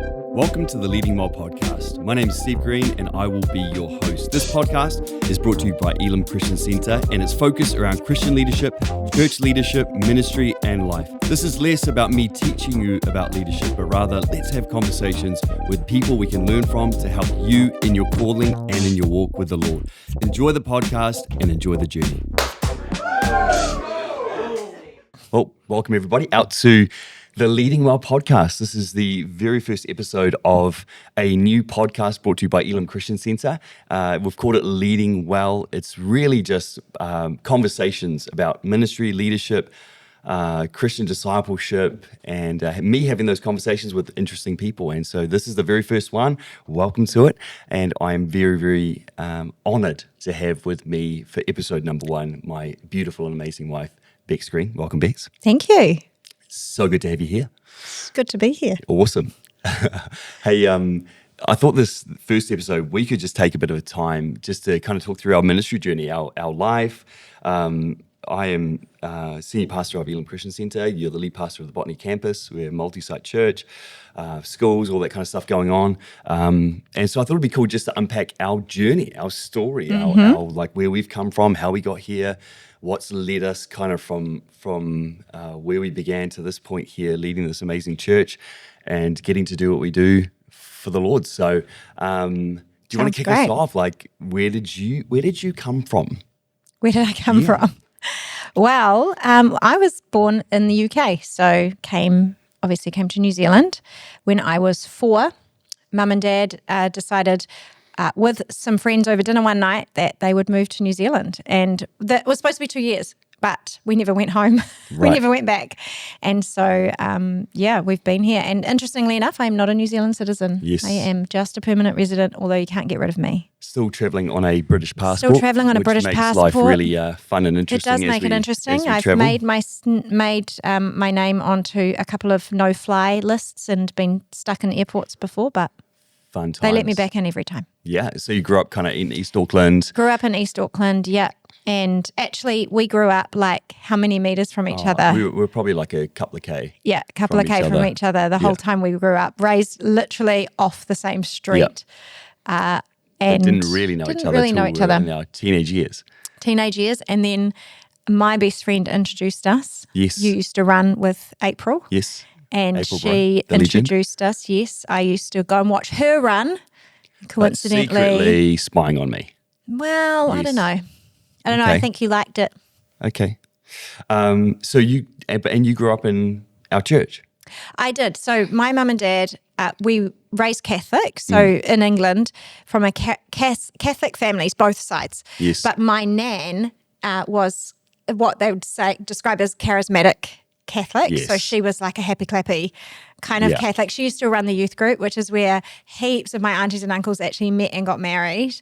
Welcome to the Leading Well podcast. My name is Steve Green and I will be your host. This podcast is brought to you by Elim Christian Center and it's focused around Christian leadership, church leadership, ministry, and life. This is less about me teaching you about leadership, but rather let's have conversations with people we can learn from to help you in your calling and in your walk with the Lord. Enjoy the podcast and enjoy the journey. Well, welcome everybody out to the Leading Well podcast. This is the very first episode of a new podcast brought to you by Elim Christian Center. We've called it Leading Well. It's really just conversations about ministry, leadership, Christian discipleship, and me having those conversations with interesting people. And so this is the very first one. Welcome to it. And I'm very, very honored to have with me for episode number 1, my beautiful and amazing wife, Becs Green. Welcome, Becs. Thank you. So good to have you here. It's good to be here. Awesome. Hey, I thought this first episode, we could just take a bit of a time just to kind of talk through our ministry journey, our life. I am senior pastor of Elim Christian Center. You're the lead pastor of the Botany campus. We're a multi-site church, schools, all that kind of stuff going on. And so I thought it'd be cool just to unpack our journey, our story, our like where we've come from, how we got here, what's led us kind of from where we began to this point here, leading this amazing church and getting to do what we do for the Lord. So do you want to kick us off? Like, where did you come from? Where did I come from? Well, I was born in the UK, so came to New Zealand when I was 4. Mum and Dad decided with some friends over dinner one night that they would move to New Zealand. And that was supposed to be 2 years, but we never went home. We never went back. And so, we've been here. And interestingly enough, I'm not a New Zealand citizen. Yes. I am just a permanent resident, although you can't get rid of me. Still travelling on a British passport. Which makes life really fun and interesting. It does make it interesting. I've made my name onto a couple of no-fly lists and been stuck in airports before, but fun times. They let me back in every time. Yeah, so you grew up kind of in East Auckland. Grew up in East Auckland, yeah. And actually, we grew up like how many metres from each other? We were probably like a couple of K. Yeah, a couple of K from each other the whole time we grew up. Raised literally off the same street. And didn't really know each other in our teenage years. And then my best friend introduced us. Yes. You used to run with April. Yes. And April she introduced us, yes. I used to go and watch her run, coincidentally. But secretly spying on me. Well, yes. I don't know. Okay. I think you liked it. Okay. So you grew up in our church? I did. So my mum and dad, we raised Catholic, so in England, from a Catholic families, both sides. Yes. But my nan was what they would describe as charismatic Catholic. Yes. So she was like a happy clappy kind of Catholic. She used to run the youth group, which is where heaps of my aunties and uncles actually met and got married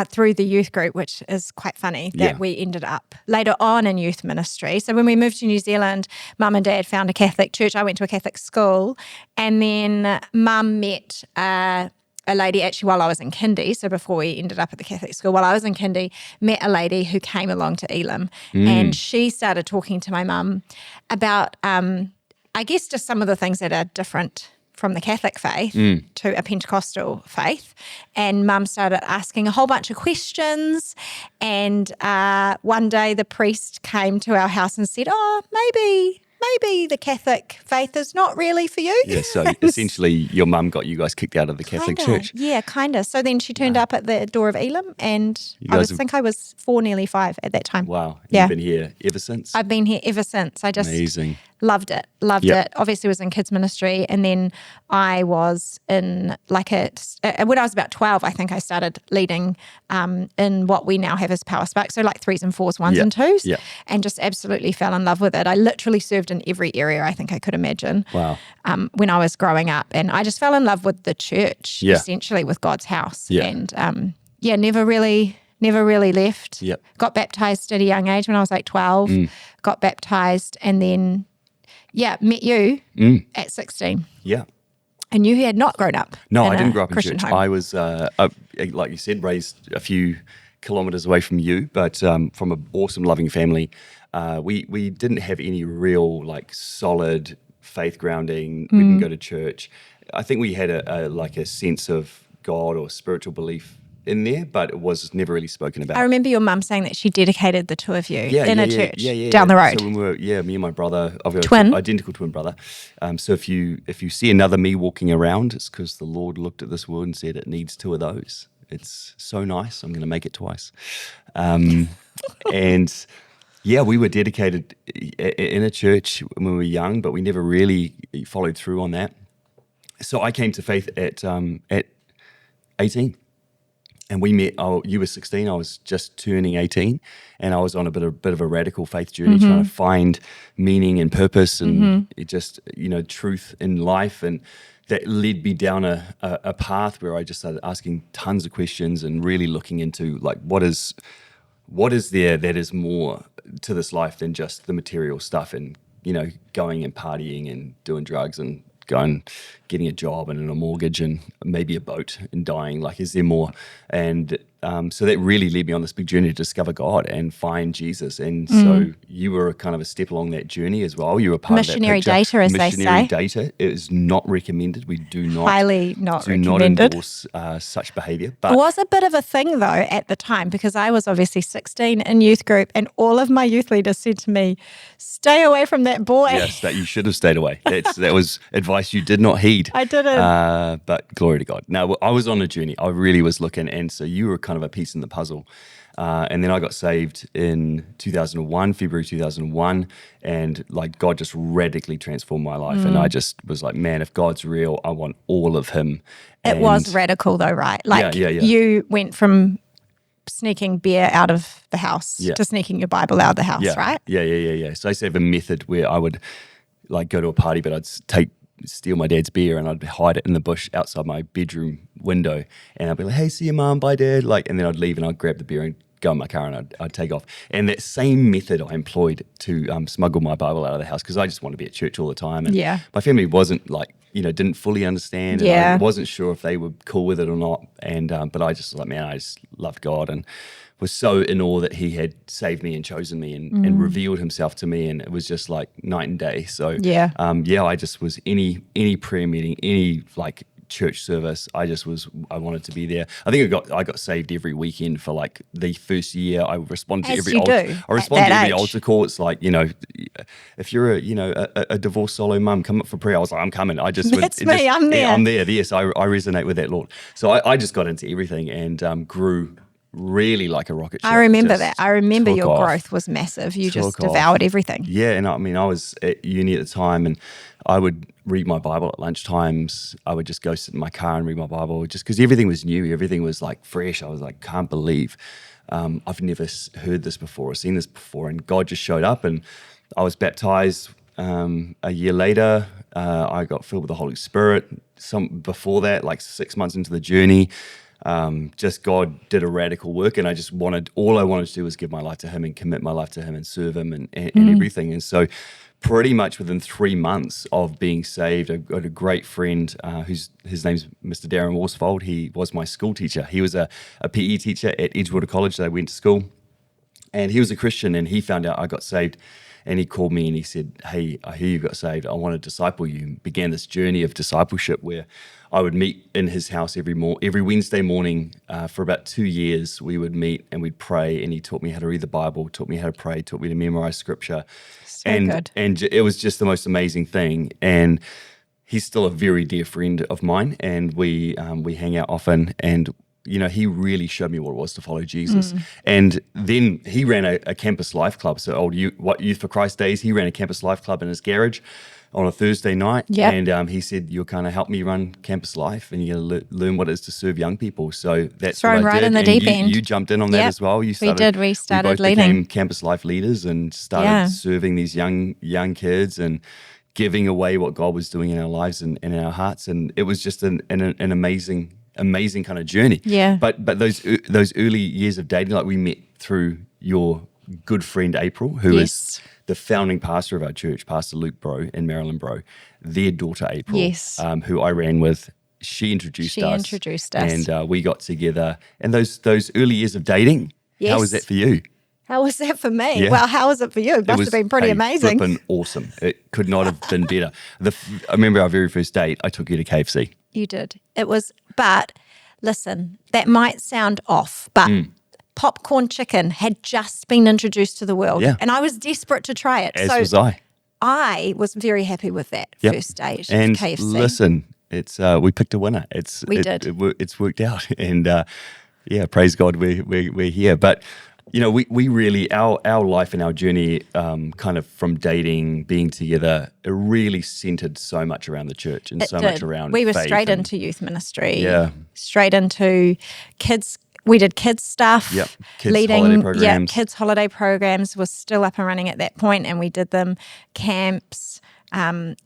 through the youth group, which is quite funny that we ended up later on in youth ministry. So when we moved to New Zealand, Mum and Dad found a Catholic church. I went to a Catholic school, and then Mum met a lady actually while I was in kindy, so before we ended up at the Catholic school, while I was in kindy, met a lady who came along to Elim, and she started talking to my mum about, I guess, just some of the things that are different from the Catholic faith to a Pentecostal faith. And Mum started asking a whole bunch of questions, and one day the priest came to our house and said, maybe the Catholic faith is not really for you. Yeah, so essentially your mum got you guys kicked out of the Catholic church. Yeah, kind of. So then she turned up at the door of Elim, and I think I was 4, nearly 5 at that time. Wow. You've been here ever since? I've been here ever since. I just Amazing. Loved it. Obviously was in kids ministry, and then I was in when I was about 12, I think I started leading in what we now have as Power Spark, so like 3s and 4s, 1s and 2s, and just absolutely fell in love with it. I literally served in every area I think I could imagine. Wow. When I was growing up, and I just fell in love with the church, essentially with God's house, and never really left. Yep. Got baptized at a young age when I was like 12, got baptized, and then met you at 16. Yeah. And you had not grown up. No, I didn't grow up in Christian church. home. I was, like you said, raised a few kilometres away from you, but from an awesome, loving family. We didn't have any real, solid faith grounding. We didn't go to church. I think we had a sense of God or spiritual belief in there, but it was never really spoken about. I remember your mum saying that she dedicated the two of you in a church yeah. down the road. So when we were, me and my brother, I've got Twin. an identical twin brother. So if you see another me walking around, it's because the Lord looked at this world and said it needs two of those. It's so nice. I'm going to make it twice. And yeah, we were dedicated in a church when we were young, but we never really followed through on that. So I came to faith at 18. And we met, you were 16, I was just turning 18, and I was on a bit of a radical faith journey, trying to find meaning and purpose and it just, truth in life. And that led me down a path where I just started asking tons of questions and really looking into like, what is there that is more to this life than just the material stuff and, going and partying and doing drugs and going, getting a job and a mortgage and maybe a boat and dying. Like, is there more? And so that really led me on this big journey to discover God and find Jesus. And so you were kind of a step along that journey as well. You were part missionary of that picture. data, as they say. Missionary data. It is not recommended. We do not highly not do recommended. not endorse such behaviour. But it was a bit of a thing though at the time, because I was obviously 16 in youth group, and all of my youth leaders said to me, "Stay away from that boy." Yes, that you should have stayed away. That was advice you did not heed. I didn't. But glory to God. No, I was on a journey. I really was looking, and so you were kind of a piece in the puzzle. And then I got saved in 2001, February 2001, and like God just radically transformed my life. And I just was like, man, if God's real, I want all of Him. It was radical though, right? Like yeah. you went from sneaking beer out of the house to sneaking your Bible out of the house, right? Yeah. So I used to have a method where I would like go to a party, but I'd steal my dad's beer and I'd hide it in the bush outside my bedroom window, and I'd be like, "Hey, see you, Mum, bye, Dad," and then I'd leave and I'd grab the beer and go in my car and I'd take off. And that same method I employed to smuggle my Bible out of the house, because I just wanted to be at church all the time, and my family wasn't like, didn't fully understand, and I wasn't sure if they were cool with it or not, and but I just was like, man, I just loved God and was so in awe that He had saved me and chosen me and revealed Himself to me, and it was just like night and day. So I just was any prayer meeting, any like church service, I wanted to be there. I think I got saved every weekend for like the first year. I responded to every altar call. It's like, if you're a divorced solo mum, come up for prayer. I was like, I'm coming. I'm there. Yeah, I'm there. Yes, I resonate with that, Lord. So I just got into everything and grew really like a rocket ship. I remember that. I remember your growth was massive. You just devoured everything. Yeah, and I mean, I was at uni at the time, and I would read my Bible at lunchtimes. I would just go sit in my car and read my Bible, just because everything was new, everything was like fresh. I was like, can't believe I've never heard this before or seen this before, and God just showed up, and I was baptized a year later. I got filled with the Holy Spirit. Before that, like 6 months into the journey, just God did a radical work, and all I wanted to do was give my life to Him and commit my life to Him and serve Him and everything. And so pretty much within 3 months of being saved, I got a great friend his name's Mr. Darren Worsfold. He was my school teacher. He was a PE teacher at Edgewater College that I went to school, and he was a Christian, and he found out I got saved. And he called me and he said, "Hey, I hear you got saved. I want to disciple you." Began this journey of discipleship where I would meet in his house every Wednesday morning for about 2 years. We would meet and we'd pray, and he taught me how to read the Bible, taught me how to pray, taught me to memorize scripture. Good. And it was just the most amazing thing. And he's still a very dear friend of mine, and we hang out often. And he really showed me what it was to follow Jesus. And then he ran a campus life club. So Youth for Christ days, he ran a campus life club in his garage on a Thursday night. Yep. And he said, "You'll kind of help me run campus life, and you're going to learn what it is to serve young people." So that's thrown what I right did. in the deep end. You jumped in on that as well. We started we both leading. became campus life leaders and started serving these young kids and giving away what God was doing in our lives and in our hearts. And it was just an amazing kind of journey. Yeah. But those early years of dating, like we met through your good friend April, who is the founding pastor of our church, Pastor Luke Bro and Marilyn Bro, their daughter April, who I ran with. She introduced us. And we got together. And those early years of dating, how was that for you? How was that for me? Yeah. Well, how was it for you? It must have been pretty amazing. Flippin' awesome. It could not have been better. I remember our very first date, I took you to KFC. You did. It was, but listen, that might sound off, but popcorn chicken had just been introduced to the world. Yeah. And I was desperate to try it. As was I. I was very happy with that first date And of KFC. listen, we picked a winner. We did. It's worked out. And praise God, we're here. But we really, our life and our journey, kind of from dating, being together, it really centered so much around the church and much around We were faith straight and, into youth ministry. Yeah. Straight into kids. We did kids stuff. Yep. Kids holiday programs. Yeah, kids holiday programs was still up and running at that point, and we did them, camps,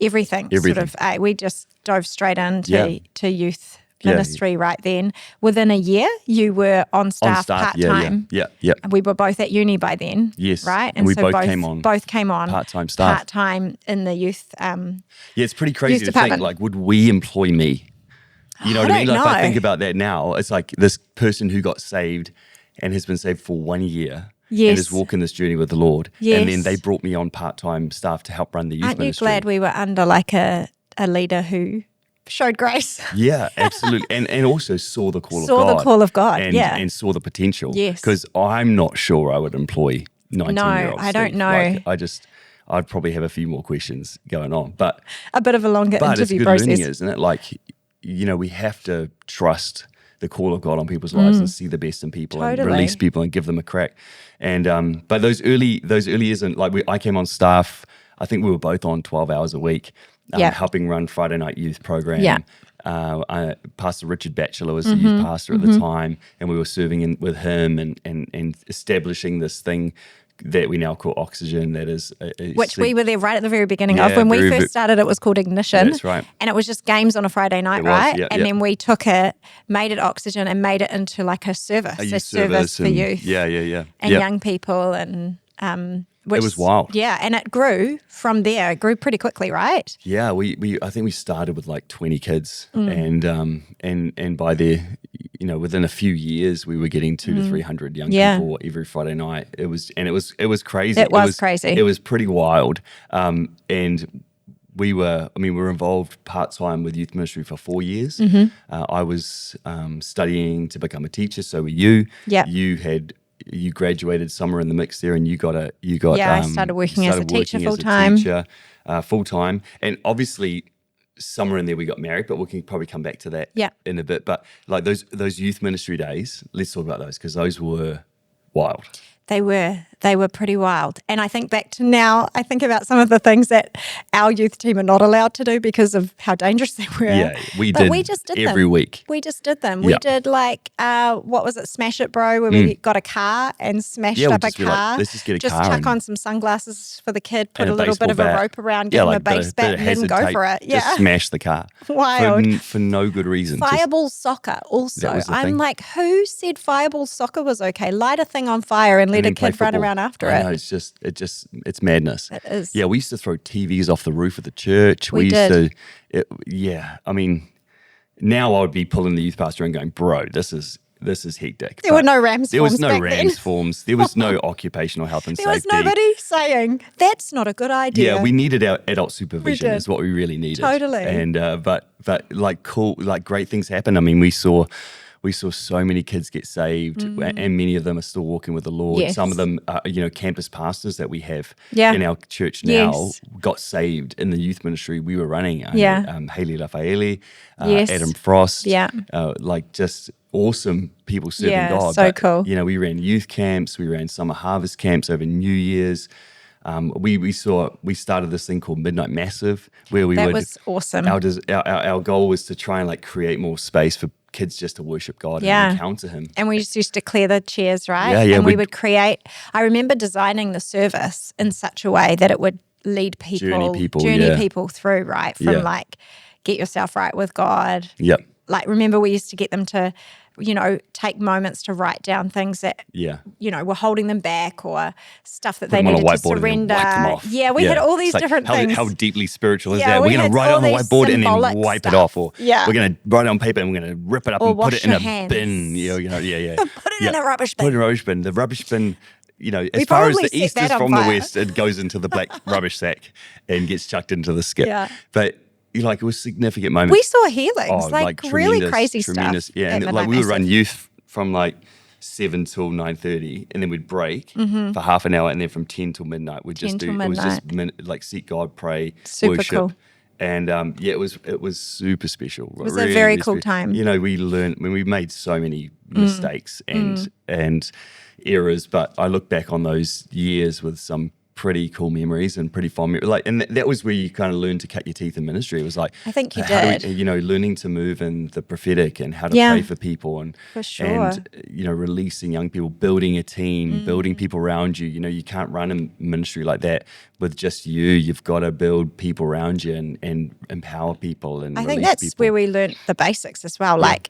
everything. Sort of, we just dove straight into youth ministry right then. Within a year, you were on staff part-time. Yeah. We were both at uni by then. Yes. Right? And we both came on part-time staff. Part-time in the youth it's pretty crazy to department. think, like, would we employ me? You know what I mean? Like, if I think about that now, it's like this person who got saved and has been saved for 1 year and is walking this journey with the Lord. Yes. And then they brought me on part-time staff to help run the youth ministry. Aren't you glad we were under like a leader who showed grace? Yeah, absolutely. And also saw the call of God. Saw the call of God, and saw the potential. Yes. Because I'm not sure I would employ 19-year-olds. No, I don't know. Like, I'd probably have a few more questions going on. But a bit of a longer But it's interview good process. learning, isn't it? Like, we have to trust the call of God on people's lives and see the best in people and release people and give them a crack. And but those early years, and like I came on staff, I think we were both on 12 hours a week, helping run Friday night youth program. Yeah. Pastor Richard Batchelor was the youth pastor at the time, and we were serving with him and establishing this thing that we now call Oxygen, that is which we were there right at the very beginning of. When we first started, it was called Ignition. That's right. And it was just games on a Friday night, right? And then we took it, made it Oxygen, and made it into like a service, a service for youth. And young people, and which, it was wild. Yeah, and it grew from there. It grew pretty quickly, right? Yeah, I think we started with like 20 kids, and by there, within a few years, we were getting 200 to 300 young people every Friday night. It was crazy. It was crazy. It was pretty wild, and we were involved part-time with youth ministry for 4 years. I was studying to become a teacher, so were you. Yeah. You graduated somewhere in the mix there, and you got. I started working as a teacher full-time. Full-time, and obviously somewhere in there we got married, but we can probably come back to that in a bit. But like those youth ministry days, let's talk about those, because those were wild. They were pretty wild. And I think back to now, I think about some of the things that our youth team are not allowed to do because of how dangerous they were. Yeah, we just did every week. We just did them. We did like, what was it, Smash It Bro, where we got a car and smashed up a car. Like, let's just get a car. Just chuck on some sunglasses for the kid, put a little bit of a rope around, give him a base bat, and then go for it. Yeah. Just smash the car. Wild. For no good reason. Fireball soccer also. I'm like, who said fireball soccer was okay? Light a thing on fire and let a kid run around after it. No, it's madness. It is. Yeah, we used to throw TVs off the roof of the church. We did. I mean, now I would be pulling the youth pastor and going, bro, this is hectic. There were no RAMS forms. There was no back RAMS then. forms. There was no occupational health and there safety. There was nobody saying that's not a good idea. Yeah, we needed our adult supervision. Is what we really needed. Totally. And but like cool, like great things happen. I mean, we saw so many kids get saved, and many of them are still walking with the Lord. Yes. Some of them, campus pastors that we have in our church now got saved in the youth ministry we were running. Haley Rafaeli, Adam Frost, like just awesome people serving God. So cool. We ran youth camps, we ran summer harvest camps over New Year's. We started this thing called Midnight Massive, where that was awesome. Our goal was to try and like create more space for kids just to worship God and encounter Him. And we just used to clear the chairs, right? Yeah. And we would create. I remember designing the service in such a way that it would lead people, journey people through, right? From like, get yourself right with God. Yep. Like, remember we used to get them to, take moments to write down things that, were holding them back, or stuff that they needed to surrender. Yeah, we had all these different things. How deeply spiritual is that? We're going to write it on the whiteboard and then wipe it off. Or we're going to write it on paper and we're going to rip it up and put it in a bin. Put it in a rubbish bin. Put it in a rubbish bin. The rubbish bin as far as probably the east set is that on from the fire. west, it goes into the black rubbish sack and gets chucked into the skip. Yeah. But it was significant moments. We saw healings, really tremendous, crazy tremendous. stuff. Yeah, at and Midnight we would run Massive. youth from 7 till 9:30, and then we'd break for half an hour, and then from 10 till midnight we'd just 10 do. till It was just midnight. seek God, pray, Super worship. cool. And it was super special. It was a very cool time. We learned when we made so many mistakes and errors, but I look back on those years with some pretty cool memories and pretty fond memories. And that was where you kind of learned to cut your teeth in ministry. It was I think you how did. do we, learning to move in the prophetic and how to Yeah. pray for people and For sure. and releasing young people, building a team, building people around you. You can't run a ministry like that with just you. You've got to build people around you and empower people and I think release that's people. where we learnt the basics as well, like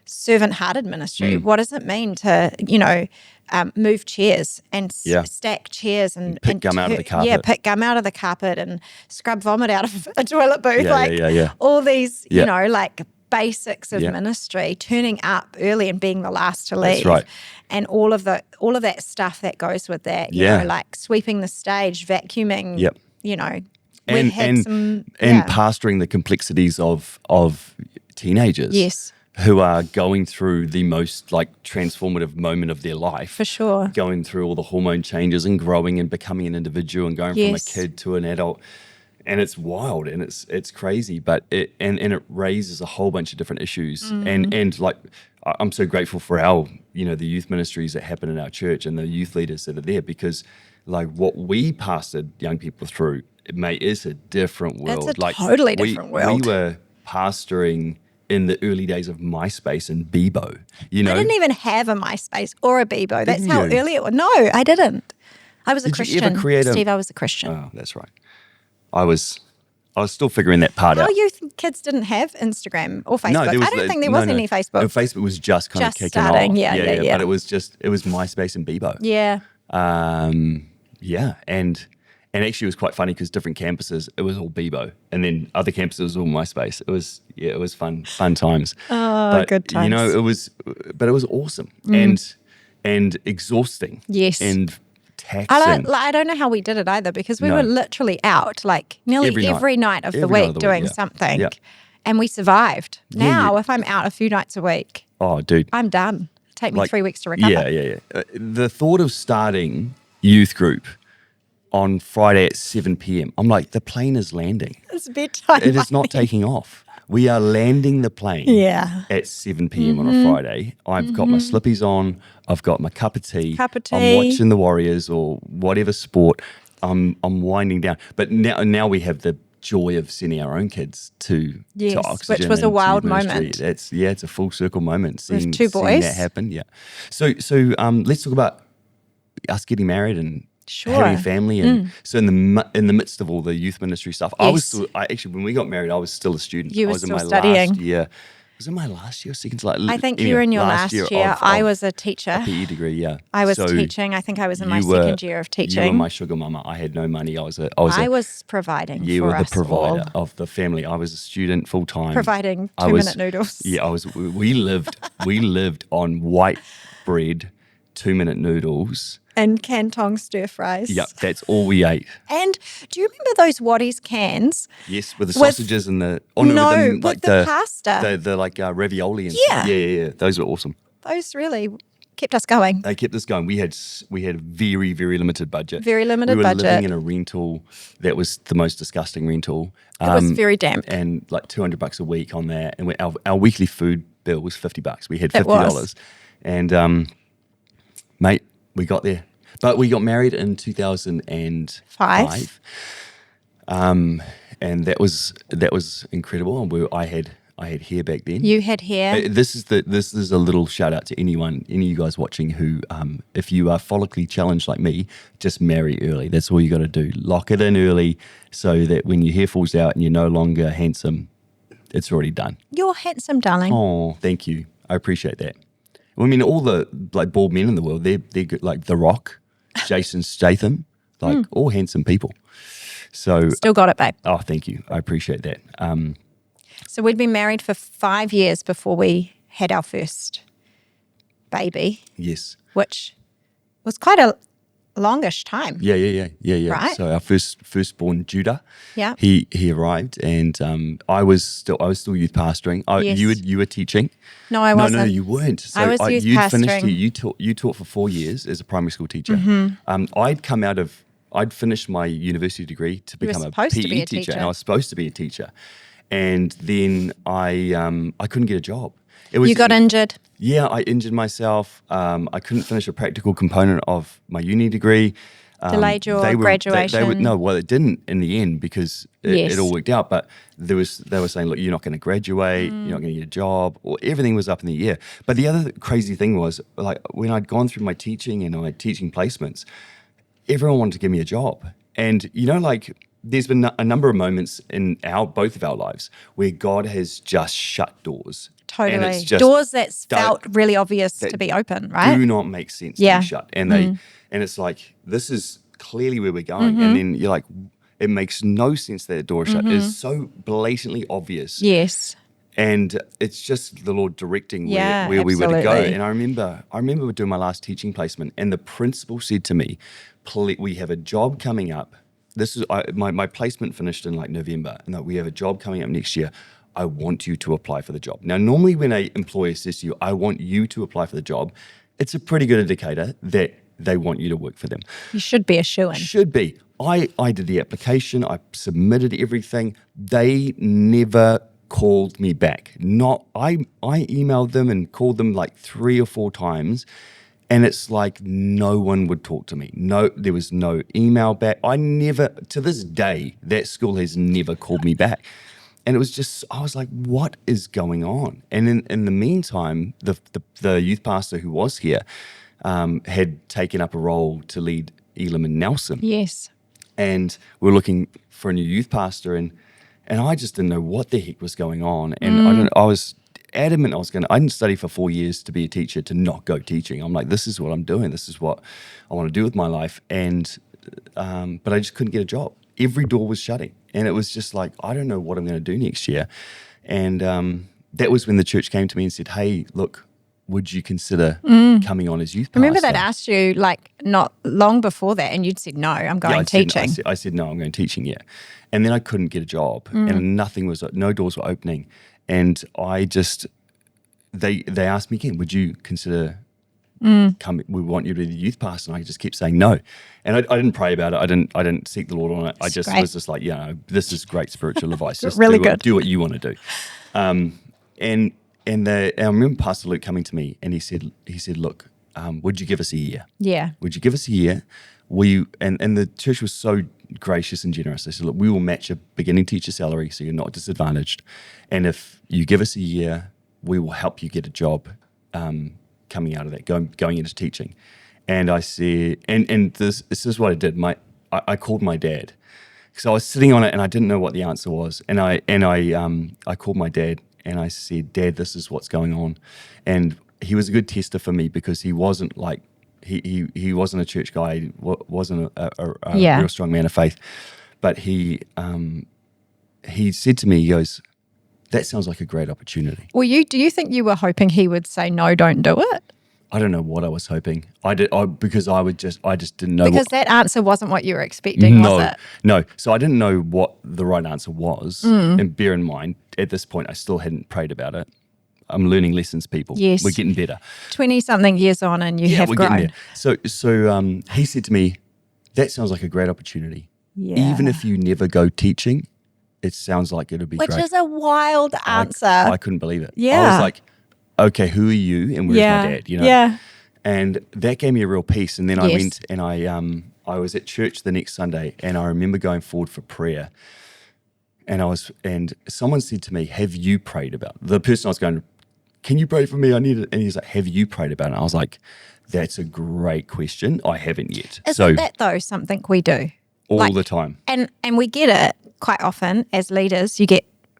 servant-hearted ministry. What does it mean to, move chairs and stack chairs and pick gum out of the carpet. Yeah, pick gum out of the carpet and scrub vomit out of a toilet booth. All these, basics of ministry, turning up early and being the last to leave. That's right. And all of that stuff that goes with that, like sweeping the stage, vacuuming, Yep. we've had some pastoring the complexities of teenagers. Yes. Who are going through the most transformative moment of their life. For sure. Going through all the hormone changes and growing and becoming an individual and going from a kid to an adult. And it's wild and it's crazy, but it raises a whole bunch of different issues. And I'm so grateful for our, the youth ministries that happen in our church and the youth leaders that are there, because what we pastored young people through, is a different world. It's a totally different world. We were pastoring in the early days of MySpace and Bebo, I didn't even have a MySpace or a Bebo. That's how early it was. No, I didn't. I was a Christian. You ever create Steve, I was a Christian. Oh, that's right. I was still figuring that part out. Our youth kids didn't have Instagram or Facebook. I don't think there was any Facebook. No, Facebook was just kind of kicking starting. off. Yeah. But it was MySpace and Bebo. Yeah. And actually it was quite funny because different campuses, it was all Bebo. And then other campuses, it was all MySpace. It was fun times. Oh, but, good times. it was awesome and exhausting. Yes. And taxing. I don't know how we did it either, because we were literally out nearly every night of the week doing something. Yeah. And we survived. Now, if I'm out a few nights a week, oh, dude, I'm done. Take me 3 weeks to recover. Yeah. The thought of starting youth group on Friday at 7 p.m. I'm like, the plane is landing. It's bedtime. It is not taking off. We are landing the plane at 7 p.m. on a Friday. I've got my slippies on. I've got my cup of tea. I'm watching the Warriors or whatever sport. I'm winding down. But now we have the joy of sending our own kids to Oxygen, which was a wild moment. It's a full circle moment. With two boys. Seeing that happen, yeah. So let's talk about us getting married and having a family, and so in the midst of all the youth ministry stuff, I actually when we got married, I was still a student. You were I was still in my studying. last year. Was it my last year or second? I think you were in your last year. I was a teacher. A PE degree, yeah. I was teaching. I think I was in my second year of teaching. You were my sugar mama. I had no money. I was providing. You for were the us provider all. of the family. I was a student full time. Providing 2-minute noodles. Yeah, we lived on white bread, 2-minute noodles. And Canton stir fries. Yep, that's all we ate. And do you remember those Waddy's cans? Yes, with the sausages and the... with the pasta. The ravioli and yeah. stuff. Yeah. Those were awesome. Those really kept us going. They kept us going. We had very, very limited budget. Very limited budget. We were living in a rental that was the most disgusting rental. It was very damp. And like $200 a week on that. And our weekly food bill was $50. We had $50. And, mate, we got there. But we got married in 2005. And that was incredible. And I had hair back then. You had hair. This is a little shout out to any of you guys watching who, if you are follically challenged like me, just marry early. That's all you got to do. Lock it in early so that when your hair falls out and you're no longer handsome, it's already done. You're handsome, darling. Oh, thank you. I appreciate that. I mean, all the bald men in the world, they're good, like The Rock, Jason Statham, all handsome people. So still got it, babe. Oh, thank you. I appreciate that. So we'd been married for 5 years before we had our first baby. Yes. Which was quite a longish time. Yeah. Right? So our firstborn Judah, Yeah. he arrived, and I was still youth pastoring. Yes. You were teaching. No, I wasn't. No, you weren't. So I was youth you'd finished. pastoring. You taught for 4 years as a primary school teacher. Mm-hmm. I'd finished my university degree to become a supposed to PE be a teacher, and teacher. I was supposed to be a teacher. And then I couldn't get a job. You got injured. Yeah, I injured myself. I couldn't finish a practical component of my uni degree. Delayed your graduation. It didn't in the end because Yes. it all worked out. But they were saying, look, you're not going to graduate, you're not going to get a job, or everything was up in the air. But the other crazy thing was, like, when I'd gone through my teaching and my teaching placements, everyone wanted to give me a job. And, like, there's been a number of moments in both of our lives where God has just shut doors. Totally. And it's just doors that felt really obvious to be open, right? do not make sense to be shut. And and it's like, this is clearly where we're going. And then you're like, it makes no sense that the door is shut. It's so blatantly obvious. Yes. And it's just the Lord directing Yeah, where we were to go. absolutely. And I remember doing my last teaching placement, and the principal said to me, we have a job coming up. This is my placement finished in like November, and we have a job coming up next year. I want you to apply for the job. Now, normally when an employer says to you, I want you to apply for the job, it's a pretty good indicator that they want you to work for them. You should be a shoo-in. Should be. I did the application. I submitted everything. They never called me back. I emailed them and called them like 3 or 4 times, and it's like no one would talk to me. No, there was no email back. To this day, that school has never called me back. And it was just, I was like, what is going on? And in the meantime, the youth pastor who was here had taken up a role to lead Elim and Nelson. Yes. And we were looking for a new youth pastor, and I just didn't know what the heck was going on. And I was adamant I didn't study for 4 years to be a teacher, to not go teaching. I'm like, this is what I'm doing. This is what I want to do with my life. And but I just couldn't get a job. Every door was shutting. And it was just like, I don't know what I'm going to do next year. And that was when the church came to me and said, hey, look, would you consider coming on as youth pastor? Remember they'd asked you like not long before that, and you'd said, no, I'm going teaching. I said, no, I'm going teaching, yeah. And then I couldn't get a job, and no doors were opening. And I just, they asked me again, would you consider come? We want you to be the youth pastor. And I just kept saying no. And I didn't pray about it. I didn't seek the Lord on it. I just was just like, this is great spiritual advice. Just really good. Do what you want to do. And I remember Pastor Luke coming to me, and he said, look, would you give us a year? Yeah. Would you give us a year? And the church was so gracious and generous. They said, look, we will match a beginning teacher salary so you're not disadvantaged. And if you give us a year, we will help you get a job coming out of that, going into teaching. And I said, and this is what I did. I called my dad, because I was sitting on it and I didn't know what the answer was. And I called my dad and I said, Dad, this is what's going on. And he was a good tester for me, because he wasn't like, he wasn't a church guy, he wasn't a real strong man of faith. But he said to me, he goes, that sounds like a great opportunity. Well, do you think you were hoping he would say, no, don't do it? I don't know what I was hoping. Because I just didn't know. Because that answer wasn't what you were expecting, was it? No. So I didn't know what the right answer was. And bear in mind, at this point, I still hadn't prayed about it. I'm learning lessons, people. Yes. We're getting better. 20-something years on, and you have we're grown. Getting there. So he said to me, that sounds like a great opportunity. Yeah. Even if you never go teaching, it sounds like it'll be great. Which is a wild answer. I couldn't believe it. Yeah. I was like, okay, who are you and where's my dad? Yeah. And that gave me a real peace. And then I Yes. went and I was at church the next Sunday, and I remember going forward for prayer. And someone said to me, have you prayed about it? The person I was going, can you pray for me? I need it. And he's like, have you prayed about it? And I was like, that's a great question. I haven't yet. Isn't that though something we do? All the time. And we get it quite often as leaders.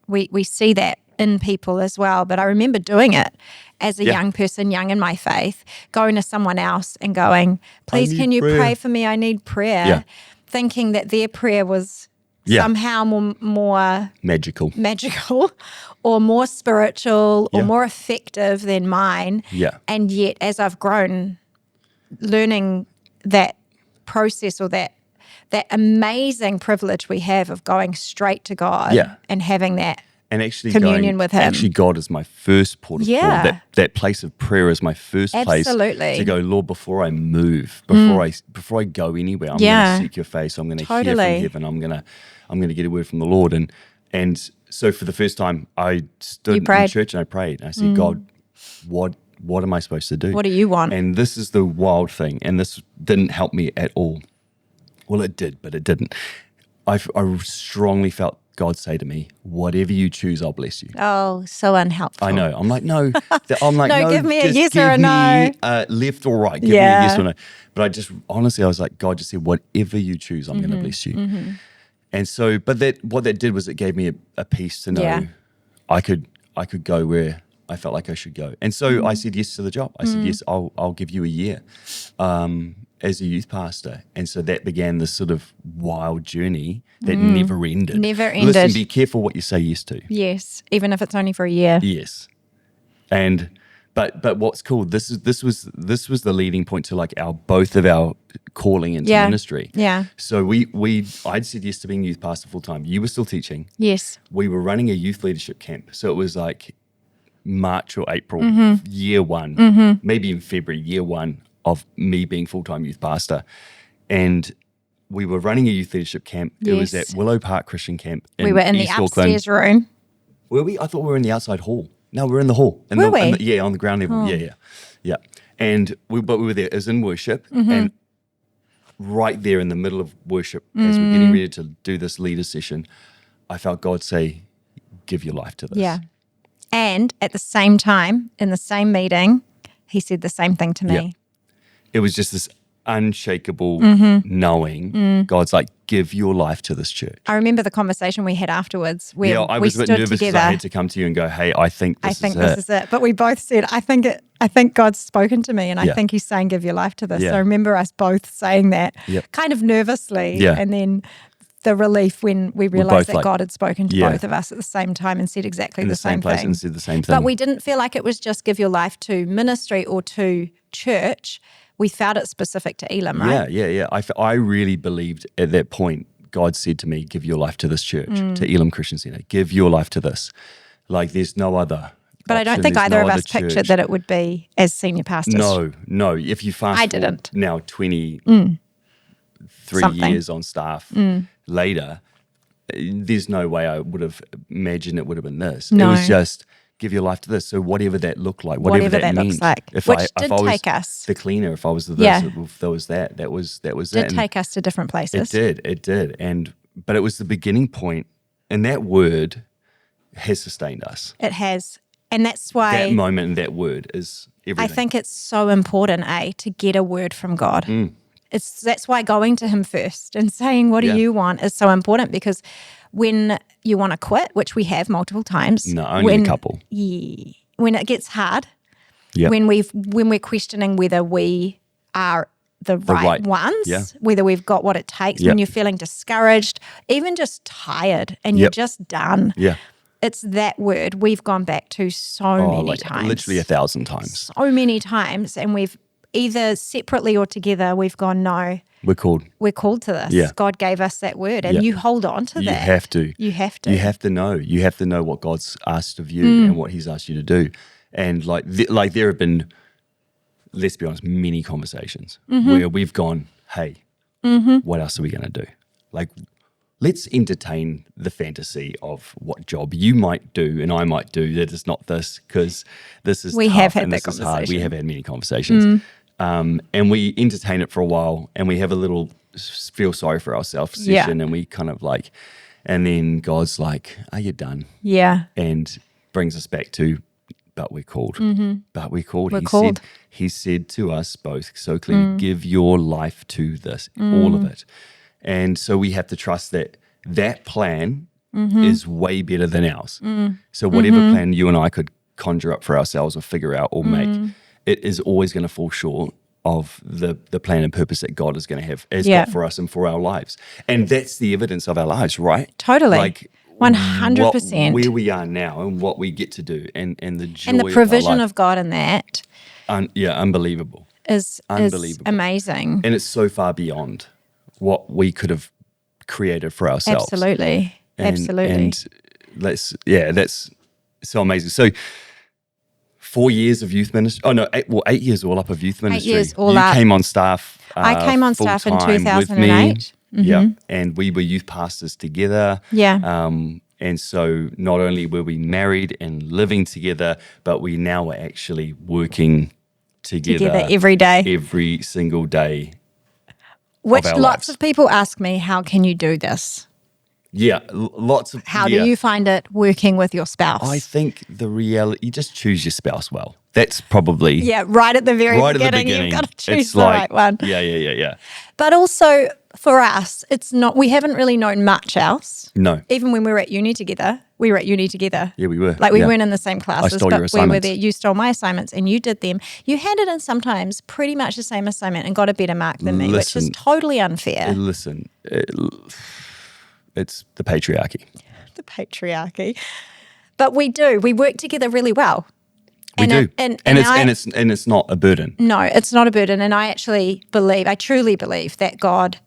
We see that in people as well. But I remember doing it as a young person, young in my faith, going to someone else and going, please, can you pray for me? I need prayer. Thinking that their prayer was somehow more magical or more spiritual or more effective than mine. Yeah. And yet, as I've grown, learning that process or that amazing privilege we have of going straight to God and having that and actually communion with Him. Actually, God is my first port of call. That place of prayer is my first place to go, Lord, before I move, before I go anywhere, I'm going to seek your face. I'm going to hear from heaven. I'm going to get a word from the Lord. And so for the first time, I stood in church and I prayed. I said, God, what am I supposed to do? What do you want? And this is the wild thing. And this didn't help me at all. Well, it did, but it didn't. I strongly felt God say to me, whatever you choose, I'll bless you. Oh, so unhelpful. I know. I'm like, no. No, give me a yes or a no. Left or right. Give me a yes or no. But I just, honestly, I was like, God just said, whatever you choose, I'm going to bless you. Mm-hmm. And so, but what that did was it gave me a peace to know I could go where I felt like I should go. And so I said yes to the job. I said, yes, I'll give you a year as a youth pastor. And so that began this sort of wild journey that never ended. Never ended. Listen, be careful what you say yes to. Yes, even if it's only for a year. Yes. And but what's cool, this was the leading point to like both of our calling into ministry. Yeah. So I'd said yes to being youth pastor full time. You were still teaching. Yes. We were running a youth leadership camp. So it was like March or April, year one, maybe in February, year one of me being full-time youth pastor. And we were running a youth leadership camp. It was at Willow Park Christian Camp in We were in East the upstairs Auckland. room. Were we? I thought we were in the outside hall. No, we're in the hall. Were we? On the ground level. Oh. Yeah. And we were there. It was in worship. And right there in the middle of worship, as we're getting ready to do this leader session, I felt God say, give your life to this. Yeah. And at the same time, in the same meeting, He said the same thing to me. Yeah. It was just this unshakable knowing. God's like, give your life to this church. I remember the conversation we had afterwards where I was we a bit stood nervous together. I had to come to you and go, hey, I think this is it. But we both said, I think God's spoken to me and I think He's saying give your life to this. So I remember us both saying that kind of nervously. And then the relief when we realized that God had spoken to both of us at the same time and said exactly the same place thing. And said the same thing. But we didn't feel like it was just give your life to ministry or to church. We felt it specific to Elim, right? Yeah. I really believed at that point, God said to me, give your life to this church, to Elim Christian Centre. Give your life to this. Like there's no other But I don't think either of us pictured that it would be as senior pastors. No. If you fast forward now 23 years on staff later, there's no way I would have imagined it would have been this. No. It was just give your life to this. So whatever that looked like, whatever that meant, looks like, if which I did was take us the cleaner, if I was the this, if there was that was it. Did take us to different places. It did. But it was the beginning point, and that word has sustained us. It has. And that's why that moment and that word is everything. I think it's so important, to get a word from God. That's why going to Him first and saying, what do you want, is so important, because when you want to quit, which we have multiple times. No, only a couple. Yeah. When it gets hard, when we're questioning whether we are the right ones, whether we've got what it takes, when you're feeling discouraged, even just tired and you're just done. Yeah. It's that word we've gone back to so many times. Literally 1,000 times. So many times. And we've either separately or together, we've gone, no. We're called to this. Yeah. God gave us that word, and you hold on to that. You have to. You have to. You have to know. You have to know what God's asked of you and what He's asked you to do. And like there have been, let's be honest, many conversations where we've gone, hey, what else are we going to do? Like, let's entertain the fantasy of what job you might do and I might do that is not this, because this is we tough have had and that this is conversation. hard. We have had many conversations. And we entertain it for a while, and we have a little feel sorry for ourselves session, and we kind of like, and then God's like, are you done? Yeah. And brings us back to, but we're called. But we're called. We're called. He said to us both so clearly, give your life to this, all of it. And so we have to trust that plan is way better than ours. So whatever plan you and I could conjure up for ourselves or figure out or make, it is always going to fall short of the plan and purpose that God is going to have as God for us and for our lives. And that's the evidence of our lives, right? Totally. Like 100%. Where we are now and what we get to do and the joy and the provision of of God in that. Unbelievable. is Unbelievable. amazing. And it's so far beyond what we could have created for ourselves. Absolutely. And that's so amazing. So 4 years of youth ministry. Oh no, 8 years all up of youth ministry. 8 years all you up. came on staff. I came on staff in full-time with 2008. me. Yeah, and we were youth pastors together. Yeah. And so not only were we married and living together, but we now are actually working together every day. every single day. Which our lots lives. of people ask me, how can you do this? Yeah, lots of. How do you find it working with your spouse? I think the reality, you just choose your spouse well. That's probably right at the very right beginning, at the beginning. You've got to choose It's the right one. Yeah. But also for us, it's not. We haven't really known much else. No. Even when we were at uni together, Yeah, we were. Like we weren't in the same classes, stole your but we were assignments. there. You stole my assignments and you did them. You handed in sometimes pretty much the same assignment and got a better mark than me, which is totally unfair. Listen, it's the patriarchy. The patriarchy. But we work together really well. We do. And it's not a burden. No, it's not a burden. And I truly believe that God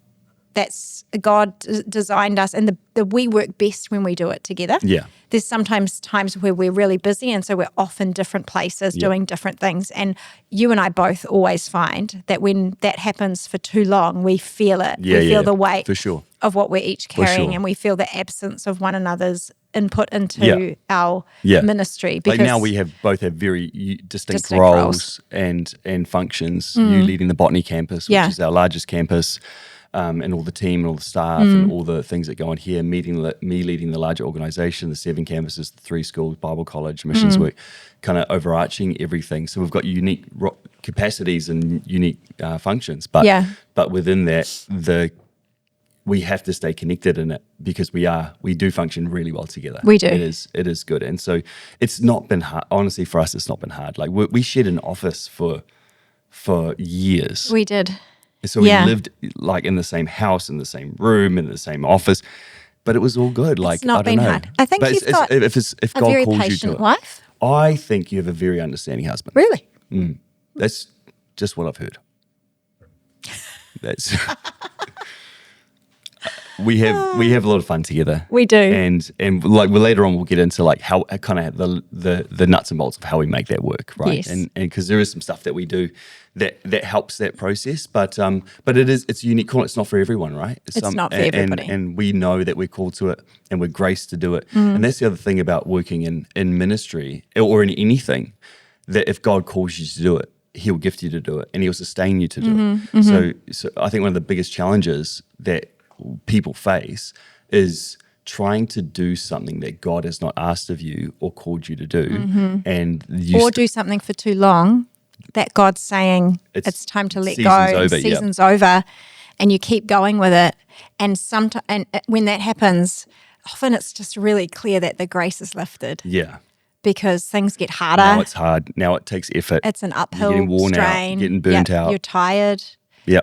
designed us, and we work best when we do it together. Yeah. There's sometimes times where we're really busy, and so we're off in different places doing different things. And you and I both always find that when that happens for too long, we feel it. We feel the weight for sure. of what we're each carrying, and we feel the absence of one another's input into our ministry. Because like now we both have very distinct roles and functions. You leading the botany campus, which is our largest campus. And all the team and all the staff and all the things that go on here, me leading the larger organization, the 7 campuses, the 3 schools, Bible college, missions work, kind of overarching everything. So we've got unique capacities and unique functions. But within that, we have to stay connected in it because we do function really well together. We do. It is good. And so it's not been hard. Honestly, for us, it's not been hard. Like we shared an office for years. We did. So we lived like in the same house, in the same room, in the same office, but it was all good. Like it's not I don't been know. hard. I think you've got if a God very calls you patient to it, wife. I think you have a very understanding husband. Really? That's just what I've heard. That's we have a lot of fun together. We do, and like later on we'll get into like how kind of the nuts and bolts of how we make that work, right? Yes. And because there is some stuff that we do that helps that process, but it's a unique call. It's not for everyone, right? It's not for everybody, and we know that we're called to it and we're graced to do it. And that's the other thing about working in ministry or in anything, that if God calls you to do it, He'll gift you to do it and He'll sustain you to do it. So I think one of the biggest challenges that people face is trying to do something that God has not asked of you or called you to do, and do something for too long that God's saying it's time to let go. Season's over, and you keep going with it. And when that happens, often it's just really clear that the grace is lifted. Yeah. Because things get harder. Now it's hard. Now it takes effort. It's an uphill You're getting worn strain. out, getting burnt out. You're tired. Yeah.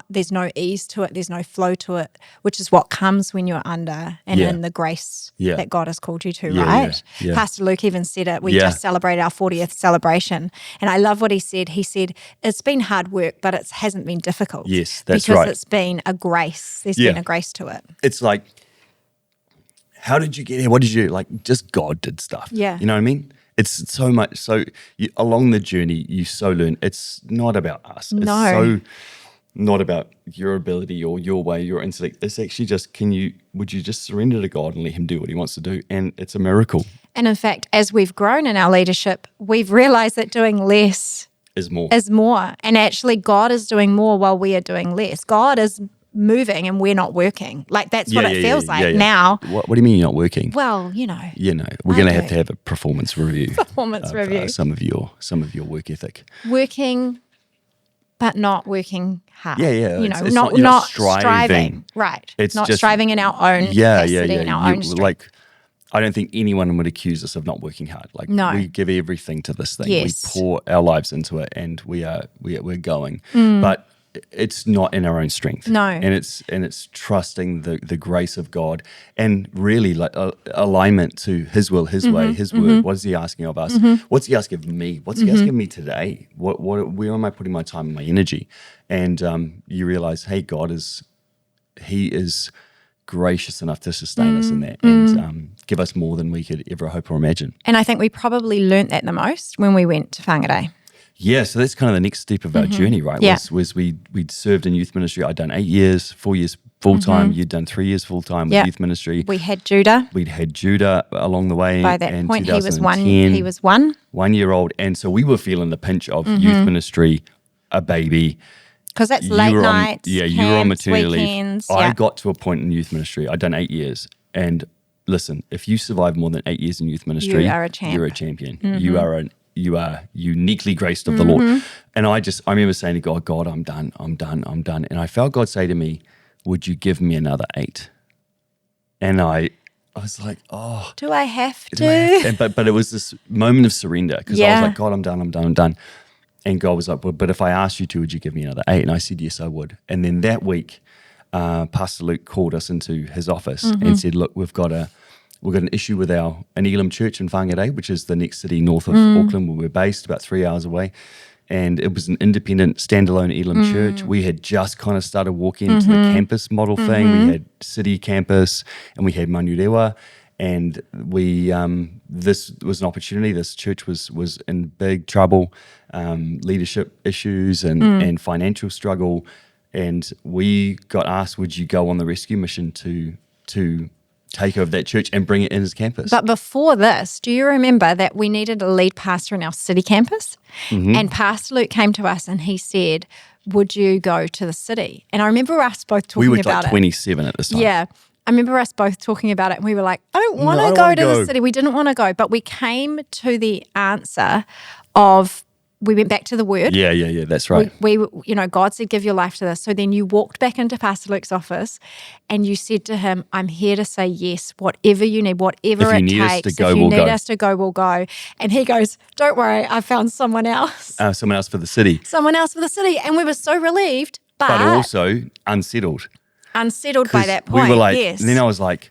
There's no ease to it. There's no flow to it, which is what comes when you're under and in the grace that God has called you to, right? Yeah. Pastor Luke even said it. We just celebrated our 40th celebration. And I love what he said. He said, it's been hard work, but it hasn't been difficult. Yes, that's because right. Because it's been a grace. There's been a grace to it. It's like, how did you get here? What did you, like, just God did stuff. Yeah. You know what I mean? It's so much. So along the journey, you so learn. It's not about us. It's so not about your ability or your way, your intellect. It's actually just, would you just surrender to God and let Him do what He wants to do? And it's a miracle. And in fact, as we've grown in our leadership, we've realized that doing less is more. And actually God is doing more while we are doing less. God is moving and we're not working. Like that's what it feels like now. What do you mean you're not working? Well, we're going to have a performance review. Review. Some of your work ethic. Working, but not working hard. Yeah. Not striving. Right. It's not just striving in our own capacity, in our own strength. Like, I don't think anyone would accuse us of not working hard. Like, we give everything to this thing. Yes. We pour our lives into it, and we're going. But it's not in our own strength. No. And it's trusting the grace of God, and really like alignment to His will, His way, His word. What is He asking of us? What's He asking of me? What's He asking of me today? Where am I putting my time and my energy? And you realize, hey, He is gracious enough to sustain us in that and give us more than we could ever hope or imagine. And I think we probably learnt that the most when we went to whangarei. Yeah, so that's kind of the next step of our journey, right? Yeah. Was we'd served in youth ministry. I'd done 8 years, 4 years full-time. You'd done 3 years full-time with youth ministry. We had Judah. We'd had Judah along the way. By that point, he was 1. 1 year old. And so we were feeling the pinch of youth ministry, a baby. Because that's late nights, you were on maternity weekends. leave. I got to a point in youth ministry. I'd done 8 years. And listen, if you survive more than 8 years in youth ministry, you are a champ. You're a champion. You are uniquely graced of the Lord. And I remember saying to God, I'm done. And I felt God say to me, would you give me another 8? And I was like, oh. Do I have to? But it was this moment of surrender, because I was like, God, I'm done. And God was like, well, but if I asked you to, would you give me another 8? And I said, yes, I would. And then that week, Pastor Luke called us into his office and said, look, we've got an issue with an Elim church in Whangarei, which is the next city north of Auckland, where we're based, about 3 hours away. And it was an independent, standalone Elim church. We had just kind of started walking into the campus model thing. We had city campus and we had Manurewa. And this was an opportunity. This church was in big trouble, leadership issues and financial struggle. And we got asked, would you go on the rescue mission to take over that church and bring it in as campus? But before this, do you remember that we needed a lead pastor in our city campus? And Pastor Luke came to us and he said, would you go to the city? And I remember us both talking about it. We were like 27 at this time. Yeah. I remember us both talking about it and we were like, I don't want to go to the city. We didn't want to go. But we came to the answer of, we went back to the word. Yeah, that's right. We God said, give your life to this. So then you walked back into Pastor Luke's office and you said to him, I'm here to say yes, whatever you need, whatever it takes. If you need us to go, we'll go. And he goes, don't worry, I found someone else. Someone else for the city. Someone else for the city. And we were so relieved, but also unsettled. Unsettled by that point, we were like, yes. And then I was like,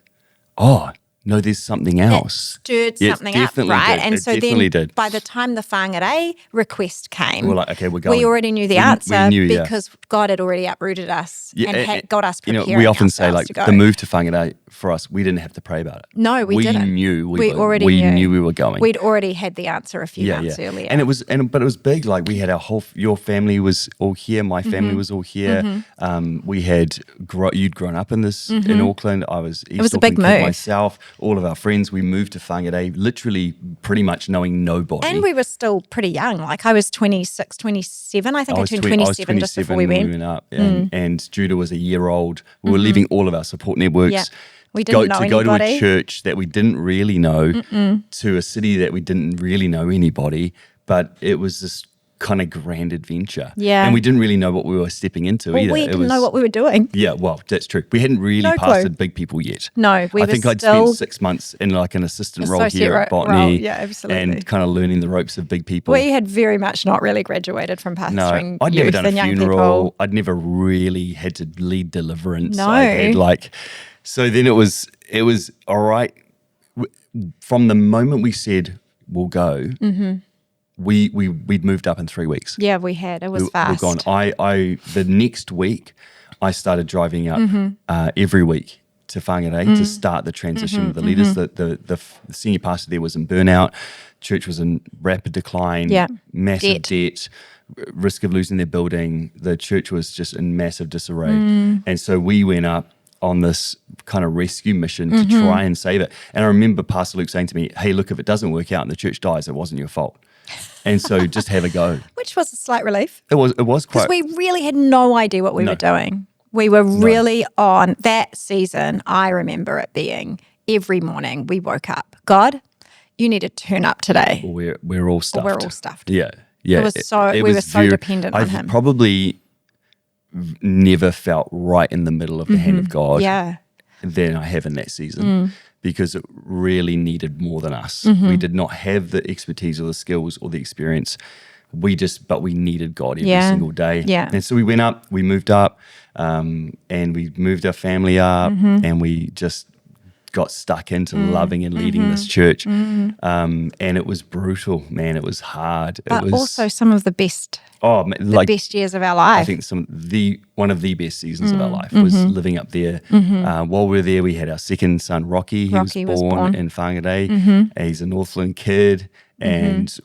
oh, no, there's something else. It stirred something up, right? Did. And it so then did. By the time the whangarei request came, we're like, okay, we're going. We already knew the answer because God had already uprooted us and had got us preparing. We often say, like, the move to whangarei for us, we didn't have to pray about it. No, we didn't. We knew we knew we were going. We'd already had the answer a few months earlier. And but it was big. Like, we had your family was all here, my family was all here. We had you'd grown up in this in Auckland. I was East it was a Auckland big move myself. All of our friends. We moved to Whangarei, literally pretty much knowing nobody. And we were still pretty young. Like, I was 26, 27. I think I turned 27 just before we went. Up. And Judah was a year old. We were leaving all of our support networks. Yeah. We didn't know go anybody. to a church that we didn't really know, to a city that we didn't really know anybody. But it was this kind of grand adventure. Yeah. And we didn't really know what we were stepping into either. We didn't know what we were doing. Yeah, well, that's true. We hadn't really pastored big people yet. No, I think I'd spent 6 months in like an assistant role here at Botany. Yeah, absolutely. And kind of learning the ropes of big people. We had very much not really graduated from pastoring. No, I'd never done a funeral. People. I'd never really had to lead deliverance. No. I had so then it was all right. From the moment we said we'll go, we'd moved up in 3 weeks. Yeah, we had. It was fast. We're gone. The next week, I started driving up every week to Whangarei to start the transition with the leaders. The senior pastor there was in burnout. Church was in rapid decline. Yeah. Massive debt, risk of losing their building. The church was just in massive disarray. And so we went up on this kind of rescue mission to try and save it. And I remember Pastor Luke saying to me, hey, look, if it doesn't work out and the church dies, it wasn't your fault. And so just have a go. Which was a slight relief. It was quite. Because we really had no idea what we were doing. We were really on that season. I remember it being every morning we woke up. God, you need to turn up today. We're all stuffed. We're all stuffed. Yeah. We were so dependent on him. I've probably never felt right in the middle of the hand of God than I have in that season. Because it really needed more than us. We did not have the expertise or the skills or the experience. but we needed God every single day. Yeah. And so we moved up, and we moved our family up, and we just got stuck into loving and leading this church. And it was brutal, man. It was hard. But it was also some of the best best years of our life. I think one of the best seasons of our life was living up there. While we were there, we had our second son, Rocky. He was born in Whangarei. He's a Northland kid. And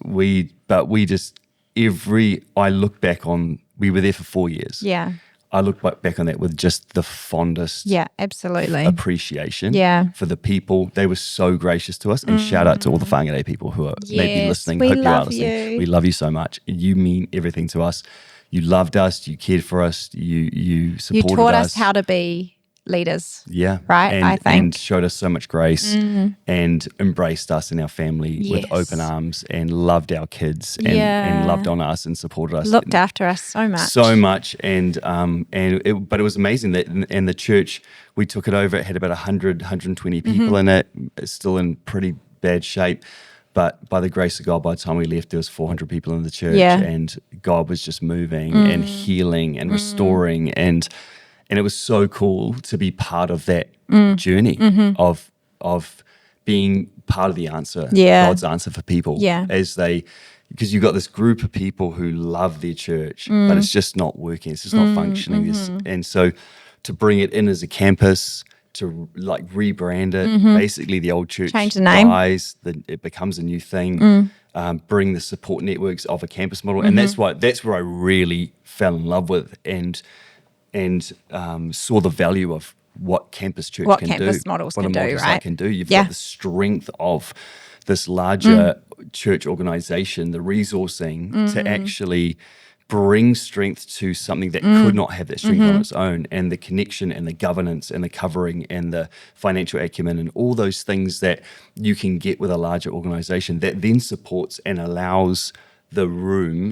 I look back on, we were there for 4 years. Yeah. I look back on that with just the fondest absolutely appreciation for the people. They were so gracious to us. And shout out to all the Whangarei people who are maybe listening. We Hope you are love listening. you. We love you so much. You mean everything to us. You loved us. You cared for us. You supported us. You taught us how to be leaders. Yeah. Right, I think. And showed us so much grace and embraced us and our family with open arms and loved our kids and loved on us and supported us. Looked after us so much. So much. But it was amazing that in the church, we took it over. It had about 120 people in it. It's still in pretty bad shape. But by the grace of God, by the time we left, there was 400 people in the church. And God was just moving and healing and restoring. And it was so cool to be part of that journey of being part of the answer, God's answer for people. Because you've got this group of people who love their church, but it's just not working. It's just not functioning. And so to bring it in as a campus, to like rebrand it, basically the old church change the name, dies, it becomes a new thing. Bring the support networks of a campus model, and that's where I really fell in love with and saw the value of what campus church can do, models what can a model do, right? can do. You've got the strength of this larger church organization, the resourcing to actually bring strength to something that could not have that strength on its own, and the connection and the governance and the covering and the financial acumen and all those things that you can get with a larger organization that then supports and allows the room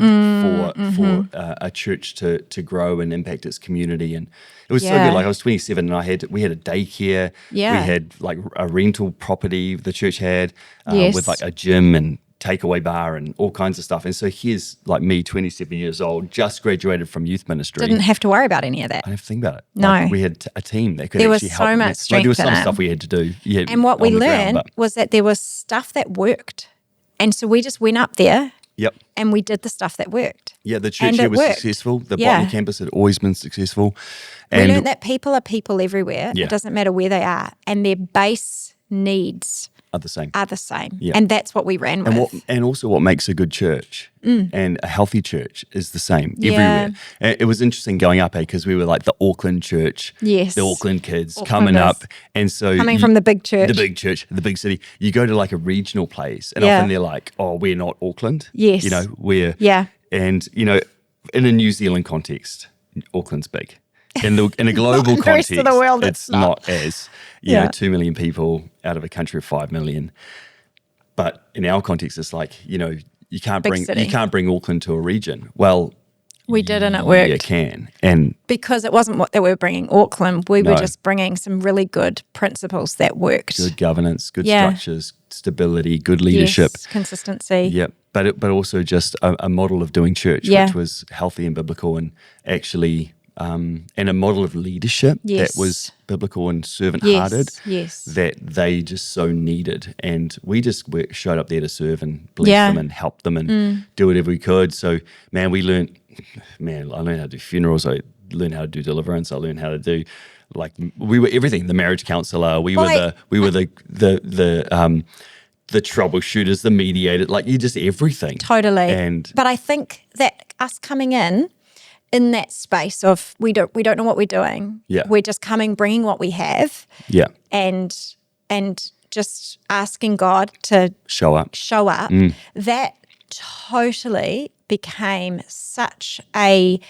for a church to grow and impact its community. And it was so good. Like I was 27 and we had a daycare. We had like a rental property the church had with like a gym and takeaway bar and all kinds of stuff. And so here's like me, 27 years old, just graduated from youth ministry. Didn't have to worry about any of that. I didn't have to think about it. No. Like we had a team that could there actually help. There was so much strength there was some in stuff we had to do. And what we learned was that there was stuff that worked. And so we just went up there and we did the stuff that worked. Yeah, the church here was successful. The Botany campus had always been successful. And we learned that people are people everywhere. It doesn't matter where they are. And their base needs are the same. Yeah. And that's what we ran with. And also what makes a good church and a healthy church is the same everywhere. It was interesting going up, because we were like the Auckland church, the Auckland kids coming up. And so coming from the big church, the big city. You go to like a regional place and often they're like, oh, we're not Auckland. Yes. You know, we're, and you know, in a New Zealand context, Auckland's big. In a global context, of the world, it's not as, you know, 2 million people out of a country of 5 million. But in our context, it's like, you know, you can't bring Auckland to a region. Well, we did, and it worked. You can. And because it wasn't what they were bringing Auckland, we were just bringing some really good principles that worked. Good governance, good structures, stability, good leadership. Yes, consistency. Yep. But also just a model of doing church, which was healthy and biblical, and actually and a model of leadership that was biblical and servant-hearted that they just so needed. And we just showed up there to serve and bless them and help them and do whatever we could. So, man, I learned how to do funerals. I learned how to do deliverance. I learned how to do, like, we were everything. The marriage counselor. We were the troubleshooters, the mediator. Like, you just everything. Totally. But I think that us coming in that space of we don't know what we're doing. Yeah. We're just bringing what we have. Yeah. And just asking God to show up. That totally became such a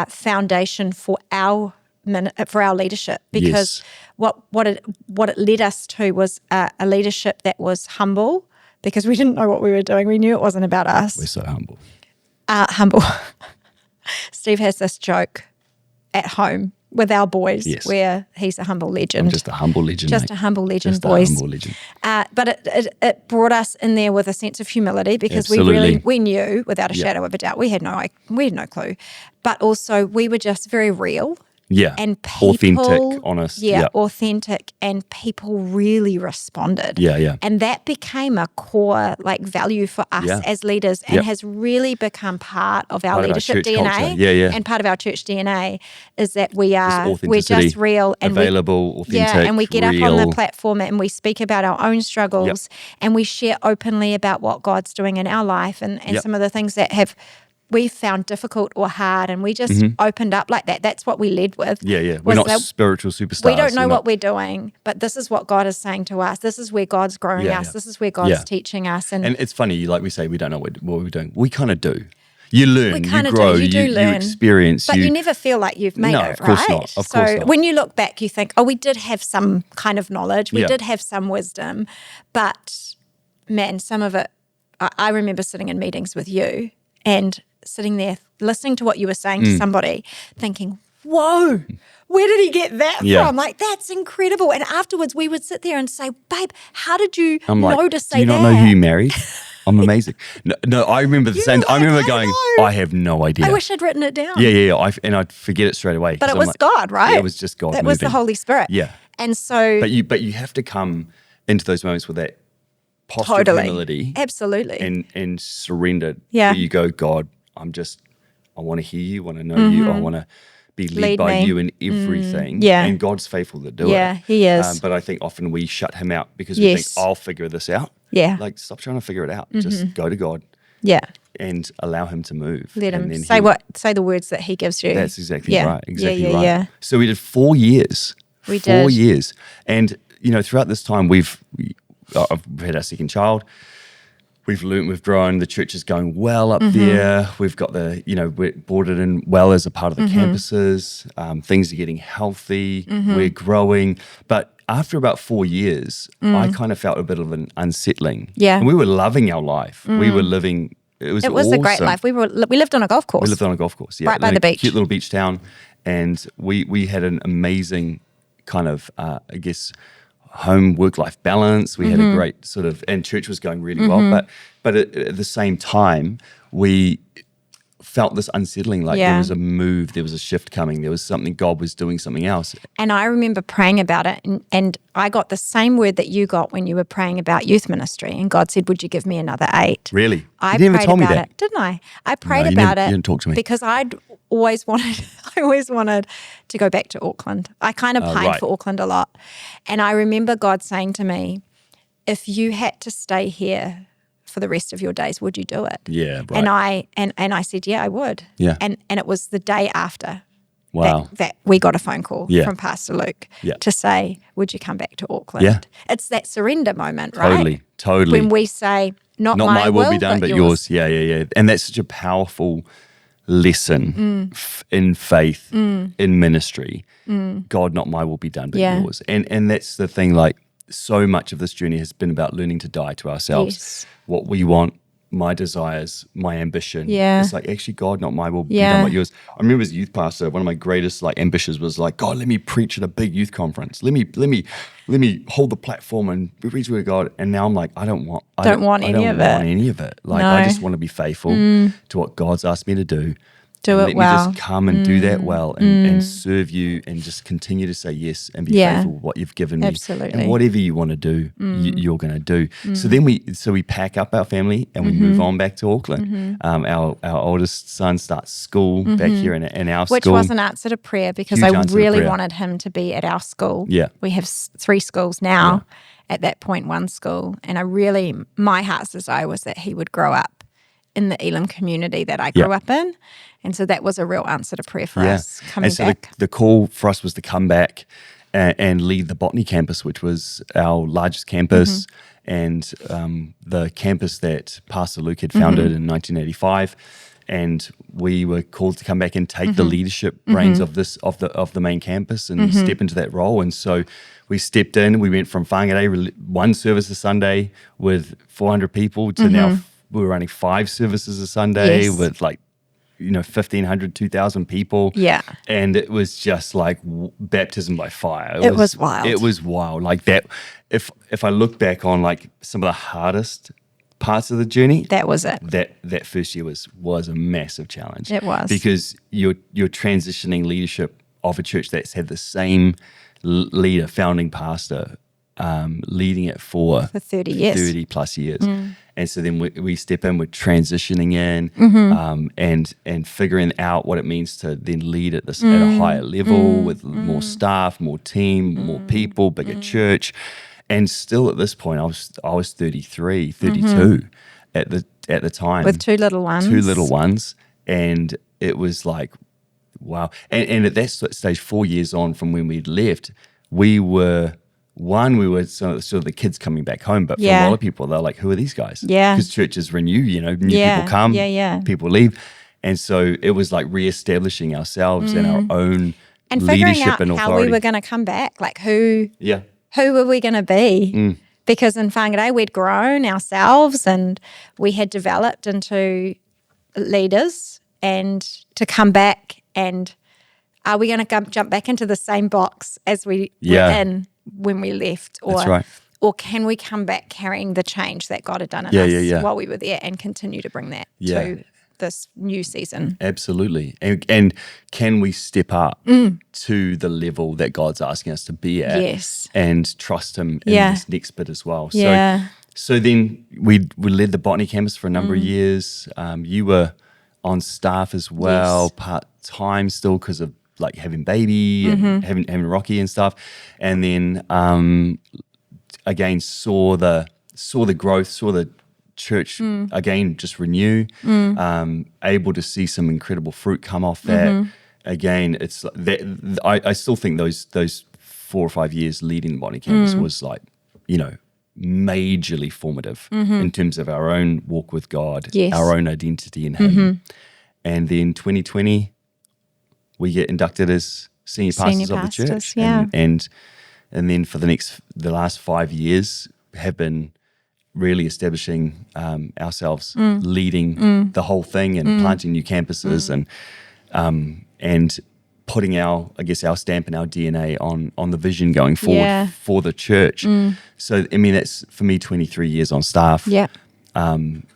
foundation for our leadership, because what it led us to was a leadership that was humble, because we didn't know what we were doing. We knew it wasn't about us. We're so humble. Humble. Steve has this joke at home with our boys, Yes. where he's a humble legend. I'm just a humble legend, Just mate. a humble legend, Just boys. a humble legend. But it brought us in there with a sense of humility, because Absolutely. we knew without a Yeah. shadow of a doubt, we had no clue. But also we were just very real. Yeah. And people, authentic, honest. Yeah, authentic, and people really responded. Yeah. And that became a core value for us as leaders, and has really become part of our leadership church DNA. culture. Yeah. And part of our church DNA is that we're authenticity, just real and available, authentic, and we get real. up on the platform and we speak about our own struggles, and we share openly about what God's doing in our life, and some of the things that we found difficult or hard, and we just opened up like that. That's what we led with. Yeah. We're not spiritual superstars. We don't know what we're doing, but this is what God is saying to us. This is where God's growing us. This is where God's teaching us. And it's funny, like we say, we don't know what we're doing. We kind of do. You learn, you grow, you you experience. But you never feel like you've made it, of course right? not. Of course not. When you look back, you think, we did have some kind of knowledge. We did have some wisdom. But, man, some of it, I remember sitting in meetings with you and sitting there listening to what you were saying to somebody, thinking, whoa, where did he get that from? Like, that's incredible. And afterwards we would sit there and say, babe, how did you know to say that? Do you not know who you married? I'm amazing. No, I remember the same. I remember going, I have no idea. I wish I'd written it down. Yeah. I'd forget it straight away. But it was God, right? Yeah, it was just God It moving. was the Holy Spirit. Yeah. And so... But you have to come into those moments with that posture of humility. Absolutely. And surrender. Yeah. Where you go, God, I want to hear you, want to know you, I want to be led by you in everything. Yeah. And God's faithful to do it. Yeah, he is. But I think often we shut him out because we think, I'll figure this out. Yeah. Like, stop trying to figure it out. Just go to God. Yeah. And allow him to move. Let him and then say the words that he gives you. That's exactly right. Exactly right. Yeah. So we did 4 years. We 4 did. years. And, throughout this time, we've had our second child. We've learned, we've grown, the church is going well up there. We've got we're boarded in well as a part of the campuses. Things are getting healthy. We're growing. But after about 4 years, I kind of felt a bit of an unsettling. Yeah. And we were loving our life. We were living, it was a great life. We lived on a golf course. We lived on a golf course, yeah. Right by the beach. Cute little beach town. And we had an amazing kind of, home work-life balance. We had a great sort of, and church was going really well. But at the same time, we felt this unsettling, like there was a move, there was a shift coming, there was something, God was doing something else. And I remember praying about it, and I got the same word that you got when you were praying about youth ministry, and God said, would you give me another 8? Really? I You never prayed told me about that. it, didn't I? I prayed No, about you it. didn't talk to me. Because I always wanted to go back to Auckland. I kind of pined for Auckland a lot. And I remember God saying to me, if you had to stay here for the rest of your days, would you do it? Yeah, right. And I said, yeah, I would. Yeah. And it was the day after Wow. that we got a phone call Yeah. from Pastor Luke Yeah. to say, would you come back to Auckland? Yeah. It's that surrender moment, right? Totally. When we say, not my will will be done, but yours. Yeah. And that's such a powerful lesson in faith, in ministry. God, not my will be done, but yours. And that's the thing, like, so much of this journey has been about learning to die to ourselves. Yes. What we want, my desires, my ambition. Yeah. It's like, actually, God, not my will be done, but yours. I remember as a youth pastor, one of my greatest ambitions was like, God, let me preach at a big youth conference. Let me hold the platform and preach with God. And now I'm like, I don't want any of it. Like, I just want to be faithful to what God's asked me to do. Do it let well. me just come and do that well and serve you and just continue to say yes and be faithful with what you've given me. Absolutely. And whatever you want to do, you're going to do. So then we pack up our family and we move on back to Auckland. Our oldest son starts school back here in our school. Which was an answer to prayer, because Huge I answer to really prayer. wanted him to be at our school. Yeah. We have 3 schools now. At that point, 1 school. And my heart's desire was that he would grow up in the Elim community that I grew up in. And so that was a real answer to prayer for us coming back. And so the call for us was to come back and lead the Botany campus, which was our largest campus and the campus that Pastor Luke had founded in 1985. And we were called to come back and take the leadership reins of the main campus and step into that role. And so we stepped in. We went from whāngarei, 1 service a Sunday with 400 people to now we were running 5 services a Sunday with 1,500, 2,000 people. Yeah. And it was just like baptism by fire. It was wild. It was wild. Like that, if I look back on like some of the hardest parts of the journey, that was it. That first year was a massive challenge. It was. Because you're transitioning leadership of a church that's had the same leader, founding pastor, leading it for 30 years. 30 plus years. And so then we step in, we're transitioning in and figuring out what it means to then lead at a higher level with more staff, more team, more people, bigger church. And still at this point, I was 33, 32 at the time. With two little ones. And it was like, wow. And at that stage, 4 years on from when we'd left, we were sort of the kids coming back home, but for a lot of people, they're like, who are these guys? Yeah. Because churches renew, new people come, people leave. And so it was like reestablishing ourselves and our own and leadership out and authority. How we were going to come back, like who were we going to be? Because in Whangarei, we'd grown ourselves and we had developed into leaders, and to come back, and are we going to jump back into the same box as we were in when we left? Or, that's right. Or can we come back carrying the change that God had done in us while we were there and continue to bring that to this new season? Absolutely. And can we step up to the level that God's asking us to be at? Yes. And trust Him in this next bit as well. Yeah. So then we led the Botany campus for a number of years. You were on staff as well, part-time still because of like having baby and having Rocky and stuff. And then again saw the growth, saw the church again just renew, able to see some incredible fruit come off that. Again, it's that I still think those 4 or 5 years leading the Botany campus was like, majorly formative in terms of our own walk with God, our own identity in Him. And then 2020, we get inducted as senior pastors of the church. And then for the last 5 years have been really establishing ourselves, leading the whole thing and planting new campuses and putting our stamp and our DNA on the vision going forward for the church. So, I mean, that's for me 23 years on staff. Yeah. And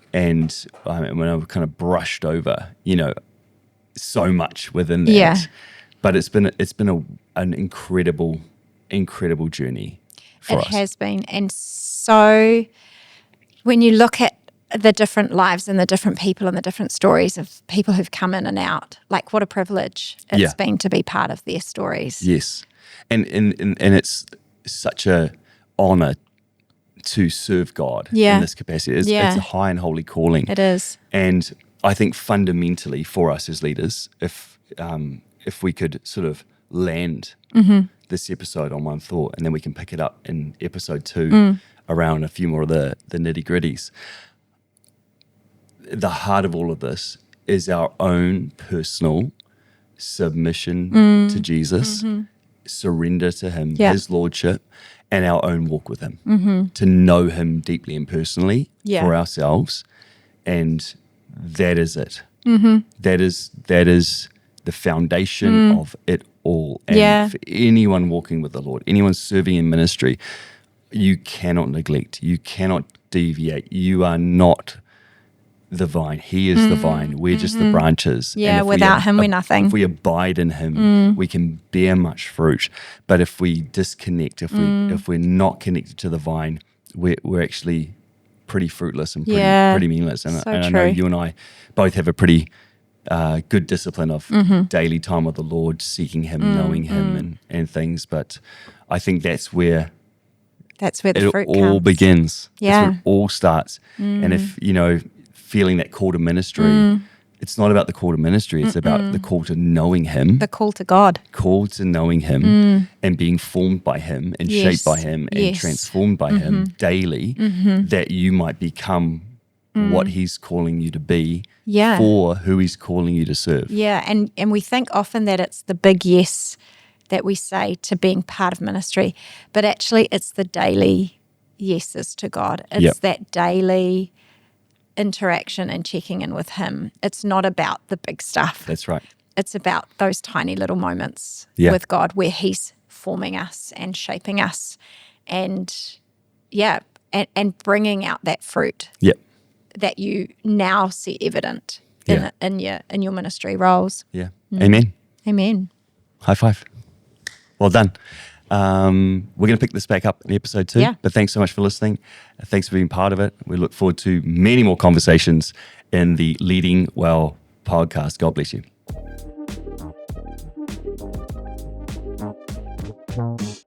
when I kind of brushed over, so much within that. Yeah. But it's been an incredible journey for us. It has been. And so when you look at the different lives and the different people and the different stories of people who've come in and out, like what a privilege it's been to be part of their stories. Yes. And it's such a honor to serve God in this capacity. It's a high and holy calling. It is. And I think fundamentally for us as leaders, if we could sort of land this episode on one thought, and then we can pick it up in episode 2 around a few more of the nitty-gritties. The heart of all of this is our own personal submission to Jesus, surrender to Him, His Lordship, and our own walk with Him, to know Him deeply and personally for ourselves. And that is it. That is the foundation of it all. And for anyone walking with the Lord, anyone serving in ministry, you cannot neglect, you cannot deviate. You are not the vine. He is the vine. We're just the branches. Yeah, without Him, we're nothing. If we abide in Him, we can bear much fruit. But if we disconnect, if we're not connected to the vine, we're actually pretty fruitless and pretty meaningless. And I know you and I both have a pretty good discipline of daily time with the Lord, seeking Him, knowing Him and things. But I think that's where the fruit all comes. Begins. Yeah. That's where it all starts. And if, feeling that call to ministry, it's not about the call to ministry, it's about the call to knowing Him. The call to God. Call to knowing Him and being formed by Him and shaped by Him and transformed by Him daily, that you might become what He's calling you to be for who He's calling you to serve. Yeah, and we think often that it's the big yes that we say to being part of ministry, but actually it's the daily yeses to God. It's that daily interaction and checking in with him. It's not about the big stuff. That's right. It's about those tiny little moments with God where he's forming us and shaping us and bringing out that fruit that you now see evident in your ministry roles. Yeah. Amen. Amen. High five. Well done. We're going to pick this back up in episode 2. Yeah. But thanks so much for listening. Thanks for being part of it. We look forward to many more conversations in the Leading Well podcast. God bless you.